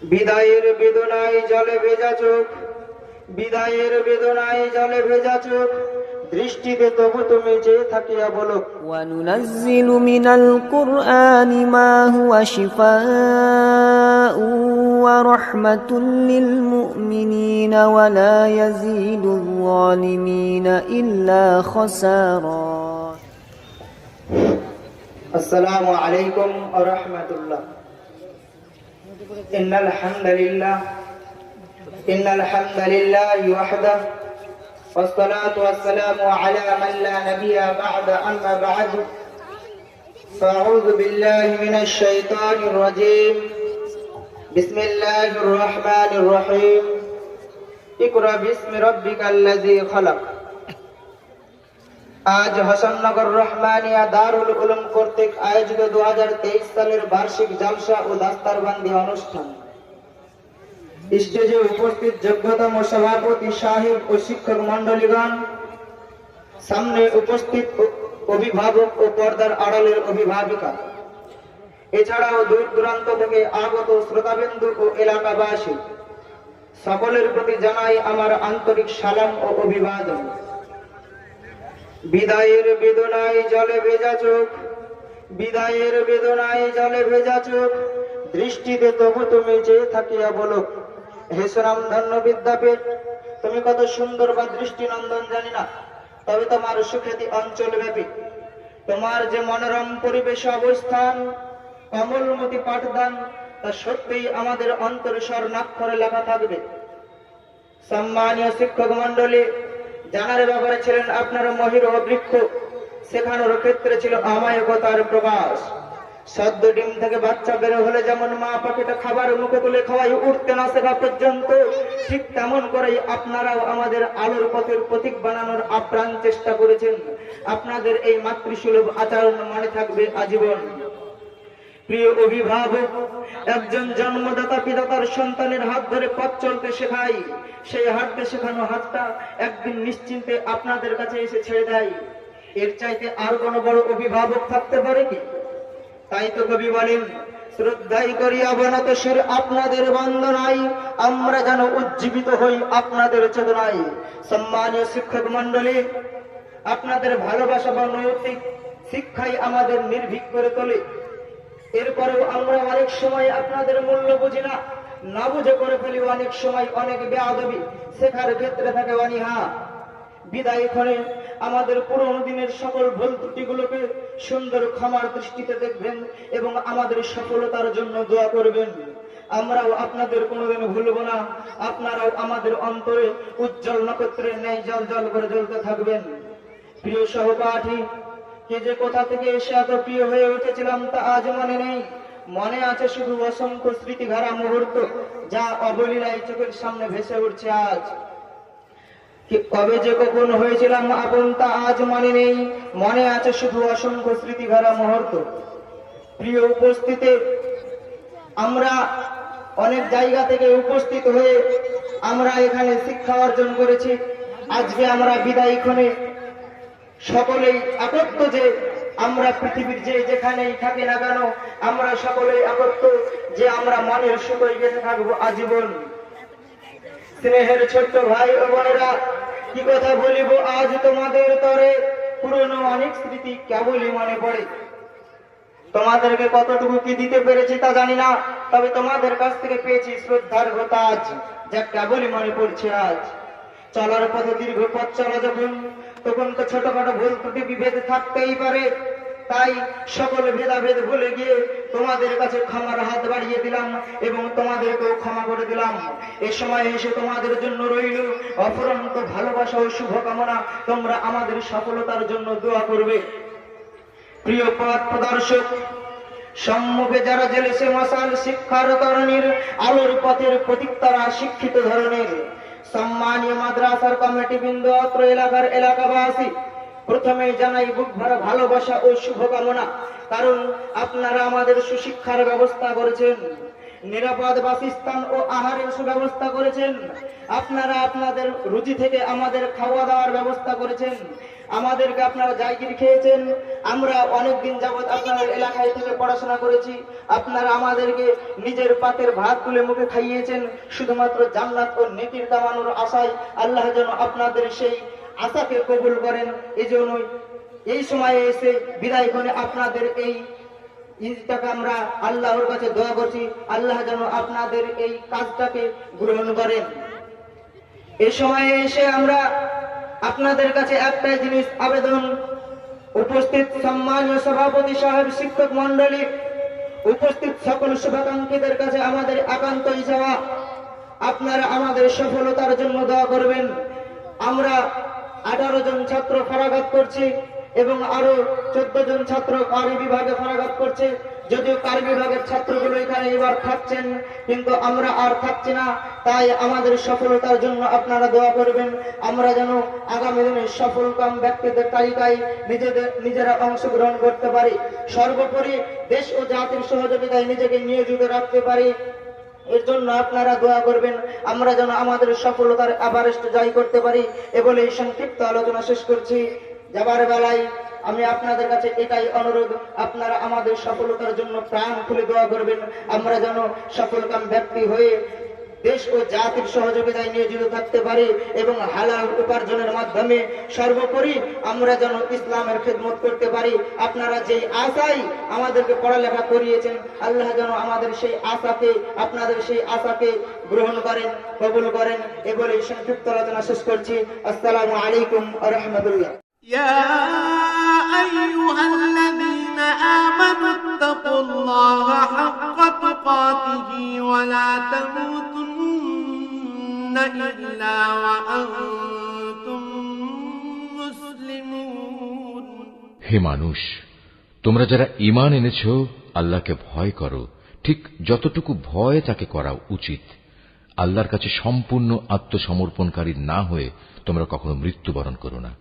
বিদায়ের বেদনায় জলে ভেজা চোখ, বিদায়ের বেদনায় জলে ভেজা চোখ, দৃষ্টিতে তবু তুমি চেয়ে থাকিয়া বলো। وَنُنَزِّلُ مِنَ الْقُرْآنِ مَا هُوَ شِفَاءٌ وَرَحْمَةٌ لِلْمُؤْمِنِينَ وَلَا يَزِيدُ الظَّالِمِينَ إِلَّا خَسَارًا. আসসালামু আলাইকুম ওয়া রাহমাতুল্লাহ। ইন্নাল হামদালিল্লাহি ওয়াহদাহু ওয়াসসালাতু ওয়াসসালামু আলা মান লা নাবিয়্যা বা'দা, আম্মা বা'দু। ফাআউযু বিল্লাহি মিনাশ শাইতানির রাজীম। বিসমিল্লাহির রাহমানির রাহিম। ইকরা বিসমি রাব্বিকাল্লাযী খালাক। আজ হাসাননগর রহমানিয়া দারুল উলুম কর্তৃক আয়োজিত 2023 সালের বার্ষিক জালসা ও দাস্তারবন্দি অনুষ্ঠান। স্টেজে উপস্থিত যোগ্যতম সভাপতি সাহেব ও শিক্ষক মন্ডলীগণ, সামনে উপস্থিত অভিভাবক ও পর্দার আড়ালের অভিভাবিকা, এছাড়াও দূর দূরান্ত থেকে আগত শ্রোতাবিন্দু ও এলাকাবাসী, সকলের প্রতি জানাই আমার আন্তরিক সালাম ও অভিবাদন। বিদায়ের বেদনায় জলে ভেজা চোখ, বিদায়ের বেদনায় জলে ভেজা চোখ, দৃষ্টিতে তবু তুমি চেয়ে থাকিয়া বলো। হে সুনামধন্য বিদ্যাপীঠ, তুমি কত সুন্দর বা দৃষ্টিনন্দন জানি না, তবে তোমার সুখ্যাতি অঞ্চলব্যাপী। তোমার যে মনোরম পরিবেশে অবস্থান, কমলমতি পাঠদান, তা সত্যিই আমাদের অন্তরে স্বর্ণাক্ষরে লেখা থাকবে। সম্মানীয় শিক্ষক মন্ডলী, জানার ব্যাপারে ছিলেন আপনার মহির ও বৃক্ষ, শেখানোর ক্ষেত্রে ছিল অমায়িকতার প্রকাশ। সদ্য ডিম থেকে বাচ্চা বের হলে যেমন মা পাখিটা খাবার মুখে তুলে খাওয়াই উঠতে না শেখা পর্যন্ত, ঠিক তেমন করেই আপনারাও আমাদের আলোর পথের প্রতীক বানানোর আপ্রাণ চেষ্টা করেছেন। আপনাদের এই মাতৃসুলভ আচরণ মনে থাকবে আজীবন। প্রিয় অভিভাবক, একজন জন্মদাতা পিতা তার সন্তানের হাত ধরে পথ চলতে শেখায়, সেই হাঁটতে শেখানো হাতটা একদিন নিশ্চিন্তে আপনাদের কাছে এসে ছেড়ে দেয়। এর চাইতে আর কোনো বড় অভিভাবক থাকতে পারে কি? তাই তো কবি বলেন, শ্রদ্ধাই করি অবনত শির আপনাদের বন্দনায়, আমরা যেন উজ্জীবিত হই আপনাদের চেতনায়। সম্মানীয় শিক্ষক মন্ডলী, আপনাদের ভালোবাসা বা নৈতিক শিক্ষাই আমাদের নির্ভীক করে তোলে। এরপরেও আমরা অনেক সময় আপনাদের মূল্য বুঝি না, না বুঝে করে ফেলি অনেক সময় অনেক বেয়াদবি, শেখার ক্ষেত্রে থাকে অনীহা। বিদায় ক্ষণে আমাদের পুরনো দিনের সকল ভুল ত্রুটিগুলোকে সুন্দর ক্ষমার দৃষ্টিতে দেখবেন এবং আমাদের সফলতার জন্য দোয়া করবেন। আমরাও আপনাদের কোনোদিন ভুলব না, আপনারাও আমাদের অন্তরে উজ্জ্বল নক্ষত্রের ন্যায় জল জল করে জ্বলতে থাকবেন। প্রিয় সহপাঠী, কে যে কোথা থেকে এসে এত প্রিয় হয়ে উঠেছিলাম তা আজ মনে নেই। মনে আছে শুধু অসংখ্য স্মৃতিধারা মুহূর্ত, যা অবলীলায় চোখের সামনে ভেসে উঠছে আজ। কবে যে কখন হয়েছিলাম আপন তা আজ মনে নেই, মনে আছে শুধু অসংখ্য স্মৃতিধারা মুহূর্ত। প্রিয় উপস্থিতি, আমরা অনেক জায়গা থেকে উপস্থিত হয়ে আমরা এখানে শিক্ষা অর্জন করেছি। আজকে আমরা বিদায় ক্ষণে সকলেই একত্র যে আমরা পৃথিবীর যে যেখানেই থাকি না কেন, আমরা সকলেই একত্র যে আমরা মনের সুখে গেঁথে থাকবো আজীবন। স্নেহের ছোট্ট ভাই ও বোনেরা, কি কথা বলিব আজ তোমাদের তরে, পুরনো অনেক স্মৃতি কেবলই মনে পড়ে। তোমাদেরকে কতটুকু কি দিতে পেরেছি তা জানি না, তবে তোমাদের কাছ থেকে পেয়েছি শ্রদ্ধার তাজ, যা কেবলই মনে পড়ছে আজ। চলার পথে দীর্ঘ পথ চলা যখন, তখন তো ছোটখাটো ভুল ত্রুটি বিভেদ থাকতেই পারে। তাই সকল ভেদাভেদ ভুলে গিয়ে তোমাদের কাছে ক্ষমার হাত বাড়িয়ে দিলাম এবং তোমাদেরকেও ক্ষমা করে দিলাম। এ সময় এসে তোমাদের জন্য রইল অফুরন্ত ভালোবাসা ও শুভকামনা। তোমরা আমাদের সফলতার জন্য দোয়া করবে। প্রিয় পথ প্রদর্শক, সম্মুখে যারা জ্বেলেছে মশাল শিক্ষার তরণীর, আলোর পথের প্রতীক তারা শিক্ষিত ধরনের। সম্মানীয় মাদ্রাসার কমিটি বৃন্দ, অত্র এলাকার এলাকাবাসী, প্রথমে জানাই বুক ভরা ভালোবাসা ও শুভকামনা। কারণ আপনারা আমাদের সুশিক্ষার ব্যবস্থা করেছেন, নিরাপদ বাসস্থান ও আহারের সুব্যবস্থা করেছেন। আপনারা আপনাদের রুচি থেকে আমাদের খাওয়া দাওয়ার ব্যবস্থা করেছেন। আমাদেরকে আপনারা জায়গির খেয়েছেন। আমরা অনেকদিন যাবৎ আপনাদের এলাকায় থেকে পড়াশোনা করেছি। আপনারা আমাদেরকে নিজের পাতের ভাত তুলে মুখে খাইয়েছেন শুধুমাত্র জান্নাত ও নেকির কামানোর আশায়। আল্লাহ যেন আপনাদের সেই আশাকে কবুল করেন। এই জন্যই এই সময়ে এসে বিদায় করে আপনাদের এই ঈদটাকে আমরা আল্লাহর কাছে দোয়া করছি, আল্লাহ যেন আপনাদের এই কাজটাকে গ্রহণ করেন। এই সময়ে এসে আমরা আপনাদের কাছে একটাই জিনিস আবেদন, উপস্থিত সম্মানীয় সভাপতি সাহেব, শিক্ষক মন্ডলী, উপস্থিত সকল শুভাকাঙ্ক্ষীদের কাছে আমাদের একান্তই চাওয়া, আপনারা আমাদের সফলতার জন্য দোয়া করবেন। আমরা 18 জন ছাত্র ফরাগাত করছি এবং আরো 14 জন ছাত্র কারি বিভাগে ফরাগাত করছে। যদিও কারি বিভাগের ছাত্রগুলো এখানে এবার থাকছেন, কিন্তু আমরা আর থাকছি না। তাই আমাদের সফলতার জন্য আপনারা দোয়া করবেন। আমরা যেন আগামী দিনে সফলকাম ব্যক্তিদের তালিকায় নিজেরা অংশগ্রহণ করতে পারি। সর্বোপরি দেশ ও জাতির সহযোগিতায় নিজেকে নিয়োজিত রাখতে পারি। এর জন্য আপনারা দোয়া করবেন, আমরা যেন আমাদের সফলতার এভারেস্ট জয় করতে পারি। এ বলে এই সংক্ষিপ্ত আলোচনা শেষ করছি। যাবার বেলায় আমি আপনাদের কাছে এটাই অনুরোধ, আপনারা আমাদের সফলতার জন্য প্রাণ খুলে দোয়া করবেন। আমরা যেন সফলকাম ব্যক্তি হয়ে দেশ ও জাতির সহযোগিতায় নিয়োজিত থাকতে পারি এবং হালাল উপার্জনের মাধ্যমে সর্বোপরি আমরা যেন ইসলামের খেদমত করতে পারি। আপনারা যেই আশায় আমাদেরকে পড়ালেখা করিয়েছেন, আল্লাহ যেন আমাদের সেই আশাকে, আপনাদের সেই আশাকে গ্রহণ করেন, কবুল করেন। এ বলে সংক্ষিপ্ত আলোচনা শেষ করছি। আসসালামু আলাইকুম ওয়া রাহমাতুল্লাহ। يا أيها الذين آمنوا اتقوا الله حق تقاته ولا تموتن إلا وأنتم مسلمون। হে মানুষ, তোমরা যারা ঈমান এনেছো, আল্লাহকে ভয় করো, ঠিক যতটুকু ভয় তাকে করা উচিত। আল্লাহর কাছে সম্পূর্ণ আত্মসমর্পণকারী না হয়ে তোমরা কখনো মৃত্যুবরণ করো না।